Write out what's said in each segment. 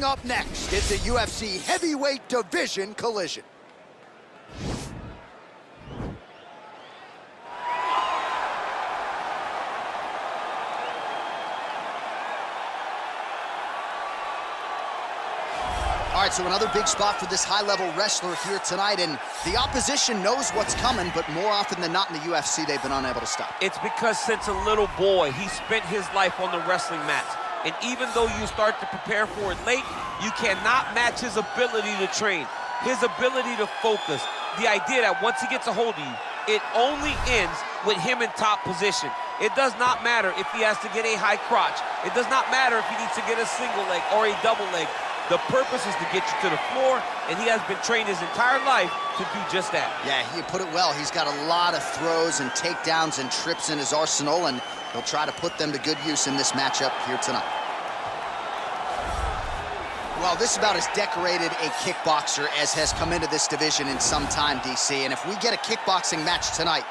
Coming up next, it's a UFC heavyweight division collision. All right, so another big spot for this high-level wrestler here tonight, and the opposition knows what's coming, but more often than not in the UFC, they've been unable to stop. It's because since a little boy, he spent his life on the wrestling mats. And even though you start to prepare for it late, you cannot match his ability to train, his ability to focus. The idea that once he gets a hold of you, it only ends with him in top position. It does not matter if he has to get a high crotch. It does not matter if he needs to get a single leg or a double leg. The purpose is to get you to the floor, and he has been trained his entire life to do just that. Yeah, you put it well. He's got a lot of throws and takedowns and trips in his arsenal, and he'll try to put them to good use in this matchup here tonight. Well, this is about as decorated a kickboxer as has come into this division in some time, DC, and if we get a kickboxing match tonight,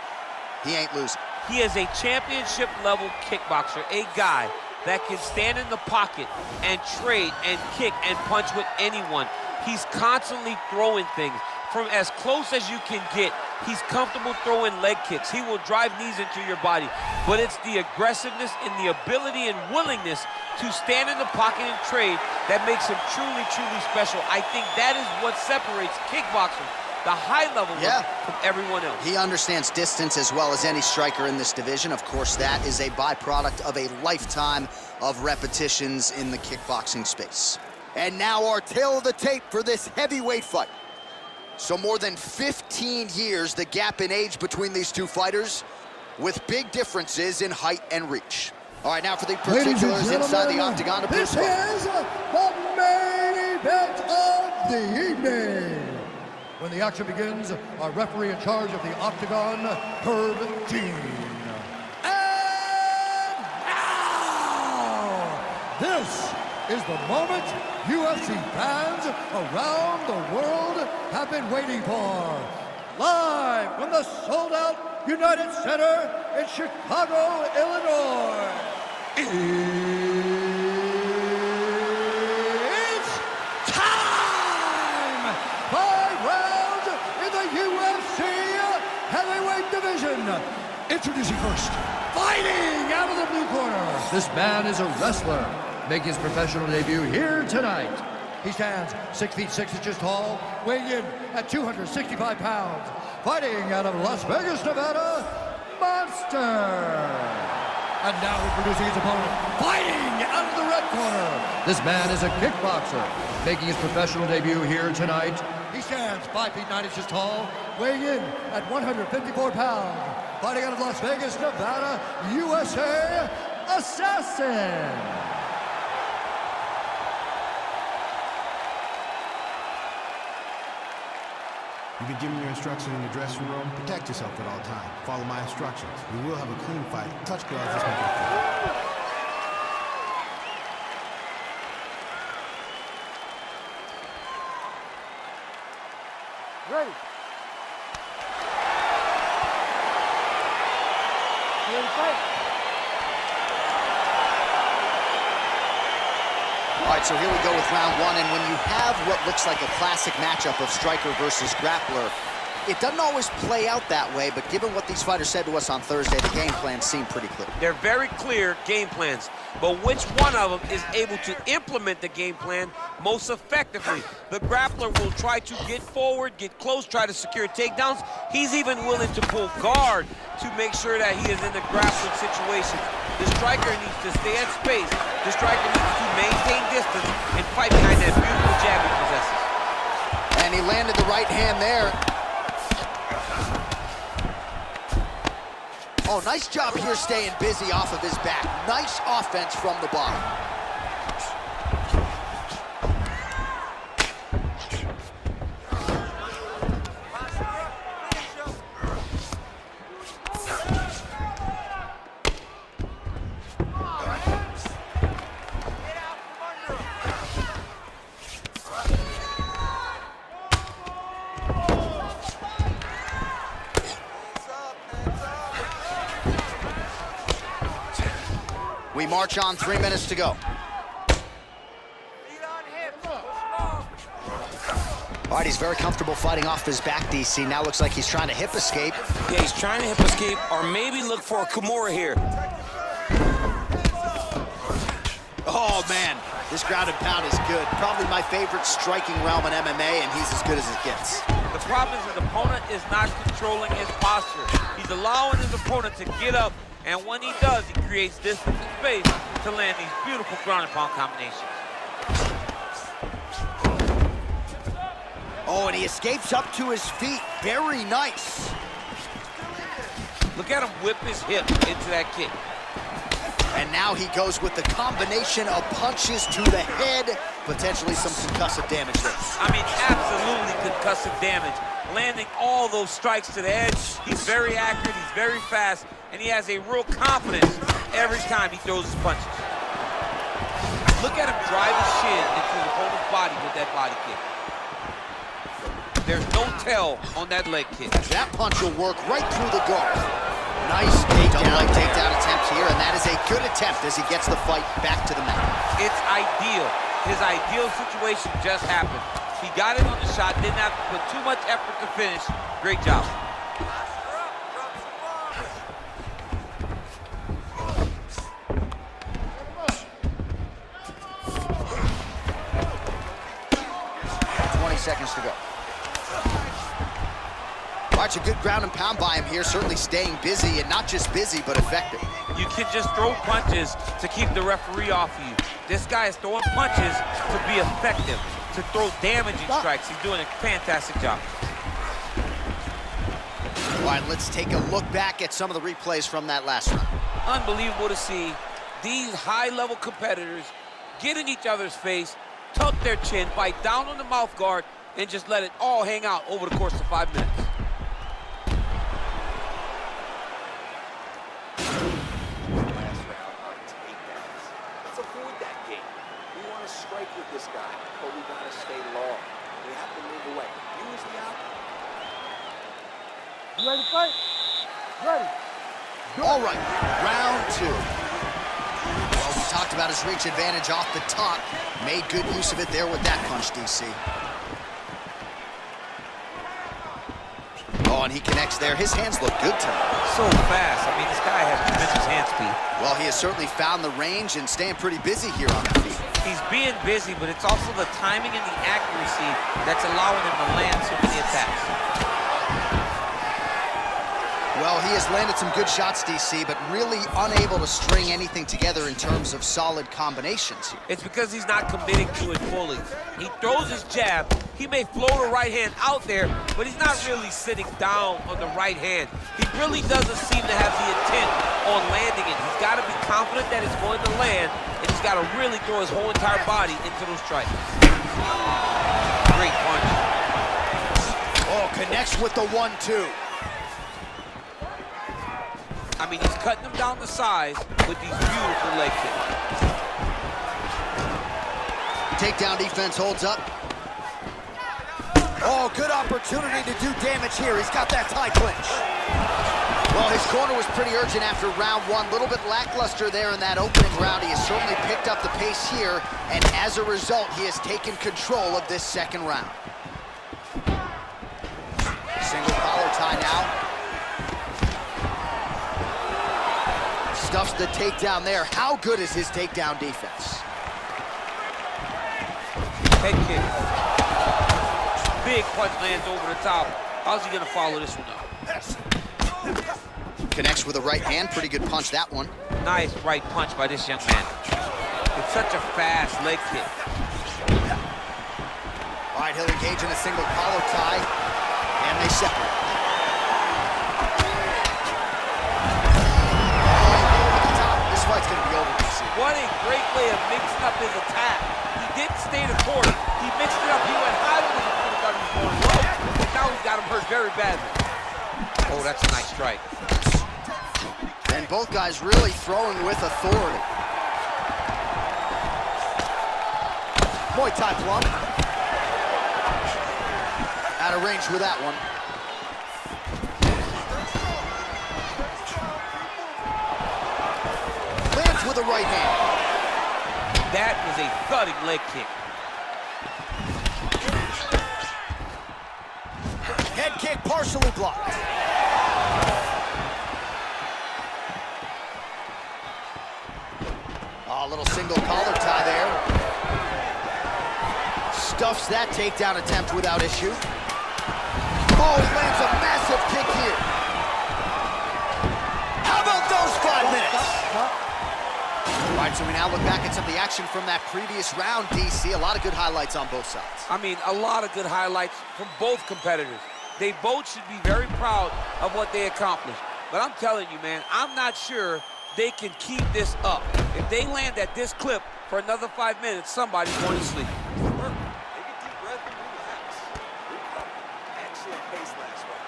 he ain't losing. He is a championship-level kickboxer, a guy that can stand in the pocket and trade and kick and punch with anyone. He's constantly throwing things from as close as you can get. He's comfortable throwing leg kicks. He will drive knees into your body, but it's the aggressiveness and the ability and willingness to stand in the pocket and trade that makes him truly, truly special. I think that is what separates kickboxers, the high level from everyone else. He understands distance as well as any striker in this division. Of course, that is a byproduct of a lifetime of repetitions in the kickboxing space. And now our tale of the tape for this heavyweight fight. So more than 15 years, the gap in age between these two fighters, with big differences in height and reach. All right, now for the particulars inside the octagon. This is the main event of the evening. When the action begins, our referee in charge of the octagon, Herb Dean. And now, this is the moment UFC fans around the world have been waiting for. Live from the sold-out United Center in Chicago, Illinois. It's time! 5 rounds in the UFC heavyweight division. Introducing first, fighting out of the blue corner. This man is a wrestler, making his professional debut here tonight. He stands 6 feet 6 inches tall, weighing in at 265 pounds. Fighting out of Las Vegas, Nevada, Monster. And now introducing his opponent, fighting out of the red corner. This man is a kickboxer, making his professional debut here tonight. He stands 5 feet 9 inches tall, weighing in at 154 pounds. Fighting out of Las Vegas, Nevada, USA, Assassin. You've been given your instructions in the dressing room. Protect yourself at all times. Follow my instructions. We will have a clean fight. Touch gloves. Let's make it fun. Ready. Ready to fight. All right, so here we go with round one, and when you have what looks like a classic matchup of striker versus grappler, it doesn't always play out that way, but given what these fighters said to us on Thursday, the game plans seem pretty clear. They're very clear game plans, but which one of them is able to implement the game plan most effectively? The grappler will try to get forward, get close, try to secure takedowns. He's even willing to pull guard to make sure that he is in the grappling situation. The striker needs to stay at space. The striker needs to maintain distance and fight behind that beautiful jab he possesses. And he landed the right hand there. Oh, nice job here staying busy off of his back. Nice offense from the bottom. We march on, 3 minutes to go. All right, he's very comfortable fighting off his back, DC. Now looks like he's trying to hip escape. Yeah, he's trying to hip escape or maybe look for a Kimura here. Oh, man, this ground and pound is good. Probably my favorite striking realm in MMA, and he's as good as it gets. The problem is his opponent is not controlling his posture. He's allowing his opponent to get up, and when he does, he creates distance and space to land these beautiful ground and pound combinations. Oh, and he escapes up to his feet. Very nice. Look at him whip his hip into that kick. And now he goes with the combination of punches to the head. Potentially some concussive damage there. I mean, absolutely concussive damage. Landing all those strikes to the head. He's very accurate, he's very fast, and he has a real confidence every time he throws his punches. Look at him drive his shin into his opponent's body with that body kick. There's no tell on that leg kick. That punch will work right through the guard. Nice takedown attempt here, and that is a good attempt as he gets the fight back to the mat. It's ideal. His ideal situation just happened. He got it on the shot, didn't have to put too much effort to finish. Great job. Seconds to go. Watch a good ground and pound by him here, certainly staying busy, and not just busy, but effective. You can just throw punches to keep the referee off of you. This guy is throwing punches to be effective, to throw damaging strikes. He's doing a fantastic job. All right, let's take a look back at some of the replays from that last round. Unbelievable to see these high-level competitors get in each other's face, tuck their chin, bite down on the mouth guard, and just let it all hang out over the course of 5 minutes. Last round on takedowns. Let's avoid that game. We want to strike with this guy, but we got to stay long. We have to move away. Use the out. You ready to fight? Ready. All right, round two. Well, we talked about his reach advantage off the top. Made good use of it there with that punch, DC. Oh, and he connects there. His hands look good to him. So fast. I mean, this guy has tremendous hand speed. Well, he has certainly found the range and staying pretty busy here on the feet. He's being busy, but it's also the timing and the accuracy that's allowing him to land so many attacks. Well, he has landed some good shots, DC, but really unable to string anything together in terms of solid combinations here. It's because he's not committing to it fully. He throws his jab. He may float a right hand out there, but he's not really sitting down on the right hand. He really doesn't seem to have the intent on landing it. He's got to be confident that it's going to land, and he's got to really throw his whole entire body into those strikes. Great punch. Oh, connects with the 1-2. I mean, he's cutting them down to size with these beautiful leg kicks. Takedown defense holds up. Oh, good opportunity to do damage here. He's got that tie clinch. Well, his corner was pretty urgent after round one. A little bit lackluster there in that opening round. He has certainly picked up the pace here, and as a result, he has taken control of this second round. Single collar tie now. Stuffs the takedown there. How good is his takedown defense? Head kick. Big punch lands over the top. How's he gonna follow this one up? Connects with a right hand. Pretty good punch, that one. Nice right punch by this young man. It's such a fast leg kick. All right, he'll engage in a single collar tie, and they separate. This fight's gonna be over, DC. What a great way of mixing up his attack. He didn't stay the court. He mixed it up. He went high with his opponent, thought he was going low, but now he's got him hurt very badly. Oh, that's a nice strike. And both guys really throwing with authority. Muay Thai plum. Out of range with that one. Lands with a right hand. That was a thudding leg kick. kick partially blocked. Oh, a little single collar tie there. Stuffs that takedown attempt without issue. Oh, he lands a massive kick here. How about those 5 minutes? All right, so we now look back at some of the action from that previous round, DC. A lot of good highlights on both sides. I mean, a lot of good highlights from both competitors. They both should be very proud of what they accomplished. But I'm telling you, man, I'm not sure they can keep this up. If they land at this clip for another 5 minutes, somebody's going to sleep. Take a deep breath and relax. Excellent pace last round.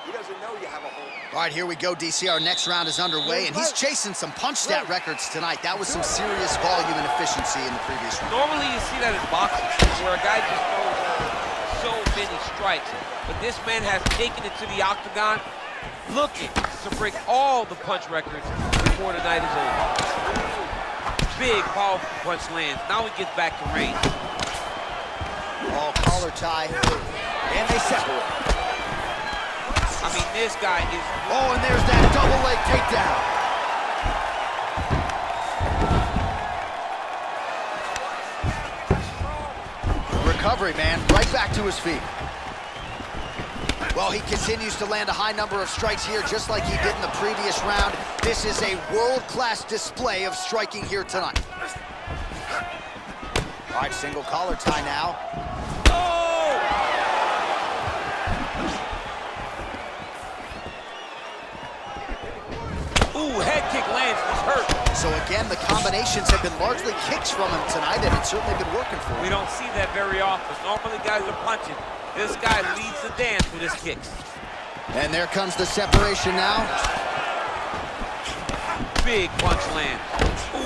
He doesn't know you have a hole. All right, here we go, DC. Our next round is underway, and he's chasing some punch stat records tonight. That was some serious volume and efficiency in the previous round. Normally you see that in boxing, where a guy just throws so many strikes. But this man has taken it to the octagon, looking to break all the punch records before the night is over. Big, powerful punch lands. Now he gets back to range. Oh, collar tie, and they separate. I mean, this guy is... Oh, and there's that double leg takedown. Recovery, man, right back to his feet. Well, he continues to land a high number of strikes here, just like he did in the previous round. This is a world-class display of striking here tonight. All right, single collar tie now. Ooh, head kick lands, he's hurt. So again, the combinations have been largely kicks from him tonight, and it's certainly been working for him. We don't see that very often. Normally guys are punching. This guy leads the dance with his kicks. And there comes the separation now. Big punch land. Ooh.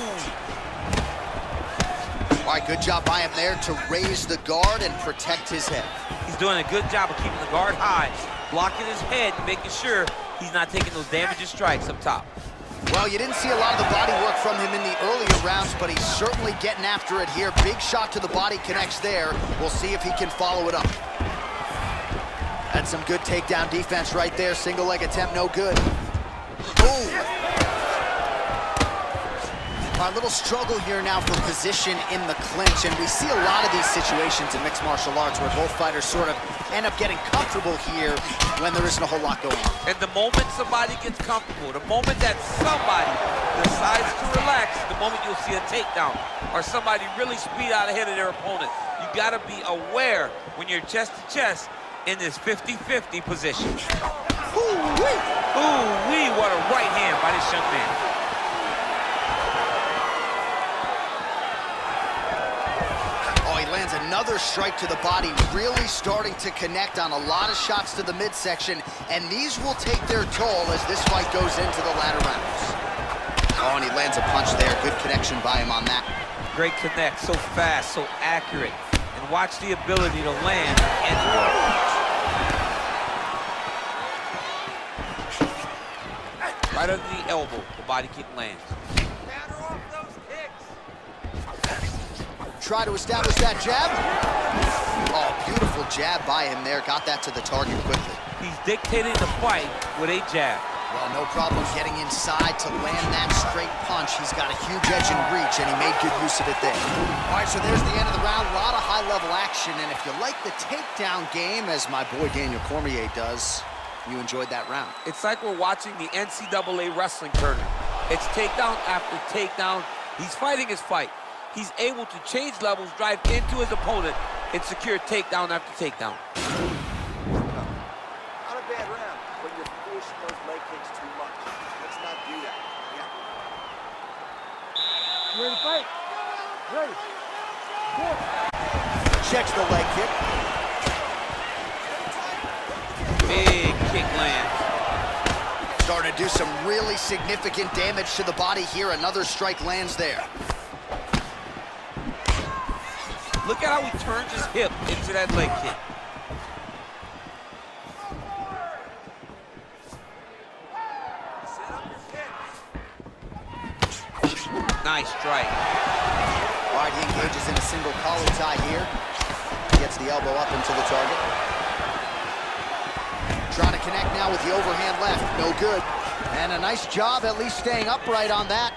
All right, good job by him there to raise the guard and protect his head. He's doing a good job of keeping the guard high, blocking his head, making sure he's not taking those damaging strikes up top. Well, you didn't see a lot of the body work from him in the earlier rounds, but he's certainly getting after it here. Big shot to the body connects there. We'll see if he can follow it up. That's some good takedown defense right there. Single leg attempt, no good. Boom. A little struggle here now for position in the clinch, and we see a lot of these situations in mixed martial arts where both fighters sort of end up getting comfortable here when there isn't a whole lot going on. And the moment somebody gets comfortable, the moment that somebody decides to relax, the moment you'll see a takedown or somebody really speed out ahead of their opponent. You gotta be aware when you're chest to chest in this 50-50 position. Ooh-wee. Ooh-wee, what a right hand by this young man. Lands another strike to the body, really starting to connect on a lot of shots to the midsection, and these will take their toll as this fight goes into the latter rounds. Oh, and he lands a punch there. Good connection by him on that. Great connect, so fast, so accurate, and watch the ability to land and work. Right under the elbow, the body kick lands. Try to establish that jab. Oh, beautiful jab by him there. Got that to the target quickly. He's dictating the fight with a jab. Well, no problem getting inside to land that straight punch. He's got a huge edge and reach, and he made good use of it there. All right, so there's the end of the round. A lot of high-level action, and if you like the takedown game, as my boy Daniel Cormier does, you enjoyed that round. It's like we're watching the NCAA wrestling tournament. It's takedown after takedown. He's fighting his fight. He's able to change levels, drive into his opponent, and secure takedown after takedown. Not a bad round, but you're forcing those leg kicks too much. Let's not do that. Yeah. You ready to fight? Ready. Good. Checks the leg kick. Big kick lands. Starting to do some really significant damage to the body here. Another strike lands there. Look at how he turns his hip into that leg kick. Nice strike. All right, he engages in a single collar tie here. Gets the elbow up into the target. Trying to connect now with the overhand left. No good. And a nice job at least staying upright on that.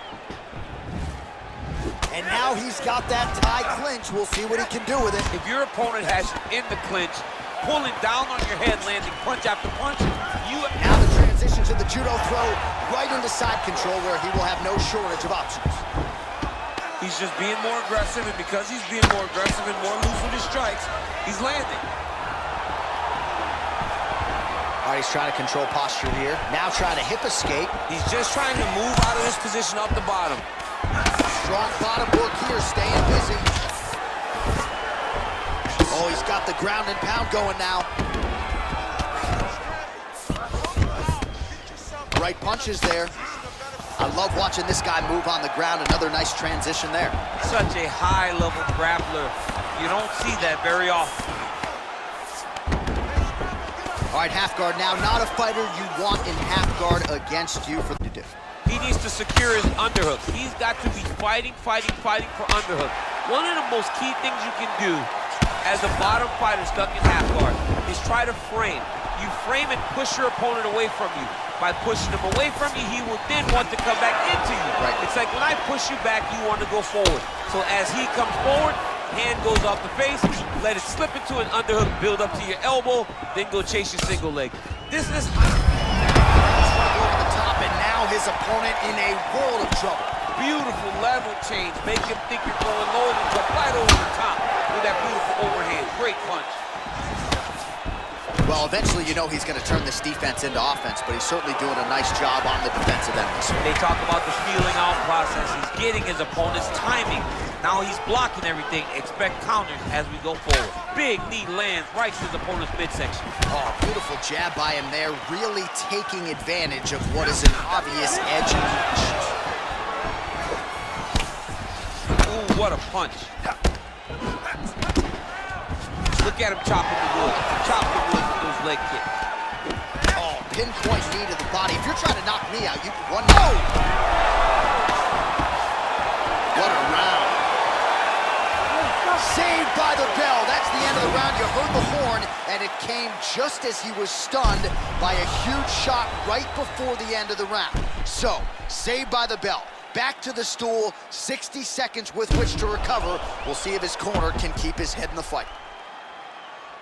And now he's got that tie clinch. We'll see what he can do with it. If your opponent has you in the clinch, pulling down on your head, landing punch after punch, Now the transition to the judo throw right into side control where he will have no shortage of options. He's just being more aggressive, and because he's being more aggressive and more loose with his strikes, he's landing. All right, he's trying to control posture here. Now trying to hip escape. He's just trying to move out of this position up the bottom. Strong bottom work here, staying busy. Oh, he's got the ground and pound going now. Right punches there. I love watching this guy move on the ground. Another nice transition there. such a high-level grappler. You don't see that very often. All right, half guard now. Not a fighter you want in half guard against you for to do. He needs to secure his underhook. He's got to be fighting for underhook. One of the most key things you can do as a bottom fighter stuck in half guard is try to frame. You frame and push your opponent away from you. By pushing him away from you, he will then want to come back into you. Right. It's like when I push you back, you want to go forward. So as he comes forward, hand goes off the face, let it slip into an underhook, build up to your elbow, then go chase your single leg. This is over the top, and now his opponent in a world of trouble. beautiful level change. Make him think you're going low and jump right over the top with that beautiful overhand. Great punch. Well, eventually you know he's going to turn this defense into offense, but he's certainly doing a nice job on the defensive end. They talk about the feeling out process. He's getting his opponent's timing. Now he's blocking everything. Expect counters as we go forward. Big knee lands right to his opponent's midsection. Oh, beautiful jab by him there, really taking advantage of what is an obvious edge and reach. Ooh, what a punch. Look at him chopping the wood. Chopping the wood with those leg kicks. Oh, pinpoint knee to the body. If you're trying to knock me out, you can one. No! What a round. Saved by the bell. That's the end of the round. You heard the horn, and it came just as he was stunned by a huge shot right before the end of the round. So, saved by the bell. Back to the stool, 60 seconds with which to recover. We'll see if his corner can keep his head in the fight.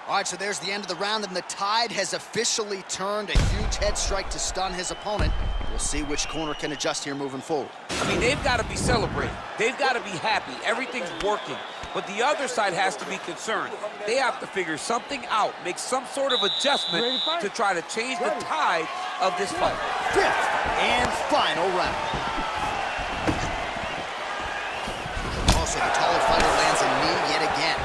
All right, so there's the end of the round, and the tide has officially turned. A huge head strike to stun his opponent. We'll see which corner can adjust here moving forward. I mean, they've got to be celebrating. They've got to be happy. Everything's working. But the other side has to be concerned. They have to figure something out, make some sort of adjustment to try to change the tide of this fight. Fifth and final round. Also, the taller fighter lands a knee yet again.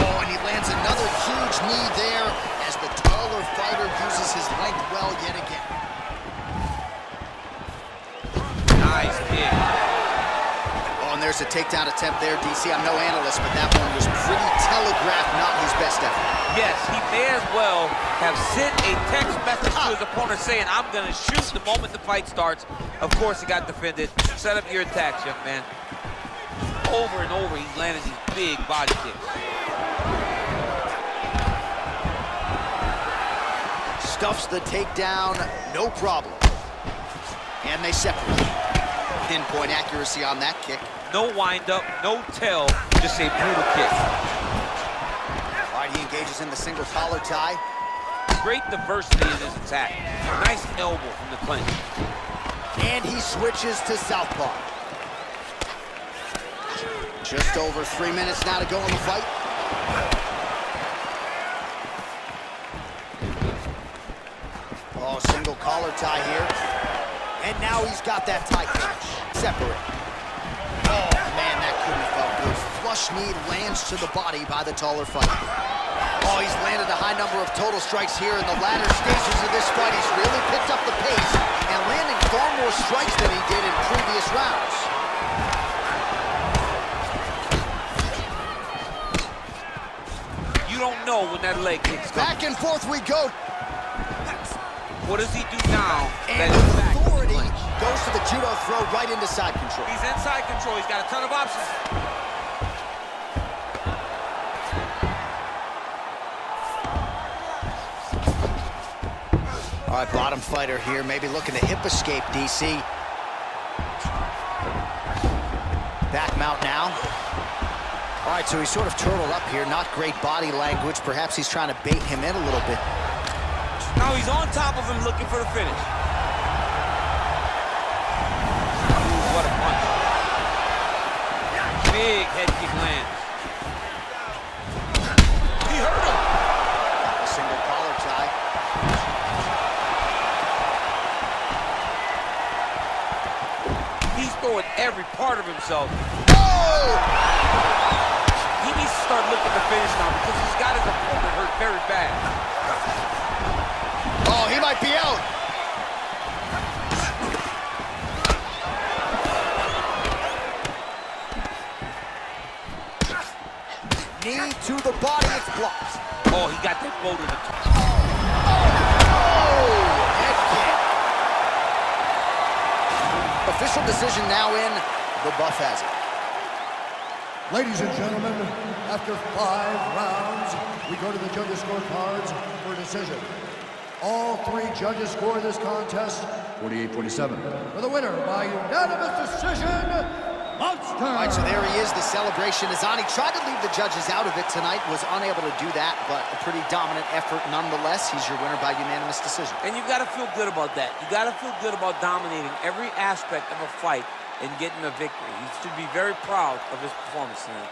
Oh, and he lands another huge knee there as the taller fighter uses his length well yet again. Nice kick. Oh, and there's a takedown attempt there, DC. I'm no analyst, but that one was pretty telegraphed, not his best effort. Yes, he may as well have sent a text message to his opponent saying, I'm going to shoot the moment the fight starts. Of course, he got defended. Set up your attacks, young man. Over and over, he's landing these big body kicks. Stuffs the takedown, no problem. And they separate. Pinpoint accuracy on that kick. No wind-up, no tell, just a brutal kick. All right, he engages in the single collar tie. Great diversity in his attack. Nice elbow from the clinch. And he switches to southpaw. Just over 3 minutes now to go in the fight. Oh, single collar tie here. And now he's got that tie clinch. Separate. Oh, man, that couldn't have felt good. Flush knee lands to the body by the taller fighter. Oh, he's landed a high number of total strikes here in the latter stages of this fight. He's really picked up the pace and landing far more strikes than he did in previous rounds. You don't know when that leg kicks coming. Back and forth we go. What does he do now? And authority goes to the judo throw right into side control. He's inside control. He's got a ton of options. All right, bottom fighter here, maybe looking to hip escape, DC. Back mount now. All right, so he's sort of turtled up here. Not great body language. Perhaps he's trying to bait him in a little bit. Now he's on top of him looking for the finish. Ooh, what a punch. Big head kick lands. He hurt him. A single collar tie. He's throwing every part of himself. Oh! He needs to start looking to finish now because he's got his opponent hurt very bad. Oh, he might be out. Knee to the body, it's blocked. Oh, he got that blow to the top. Oh, head kick. Official decision now in. The buff has it. Ladies and gentlemen, after 5 rounds, we go to the judges' scorecards for a decision. All 3 judges score this contest 48-47. For the winner by unanimous decision, Monster! All right, so there he is. The celebration is on. He tried to leave the judges out of it tonight, was unable to do that, but a pretty dominant effort nonetheless. He's your winner by unanimous decision. And you've got to feel good about that. You got to feel good about dominating every aspect of a fight and getting a victory. He should be very proud of his performance tonight.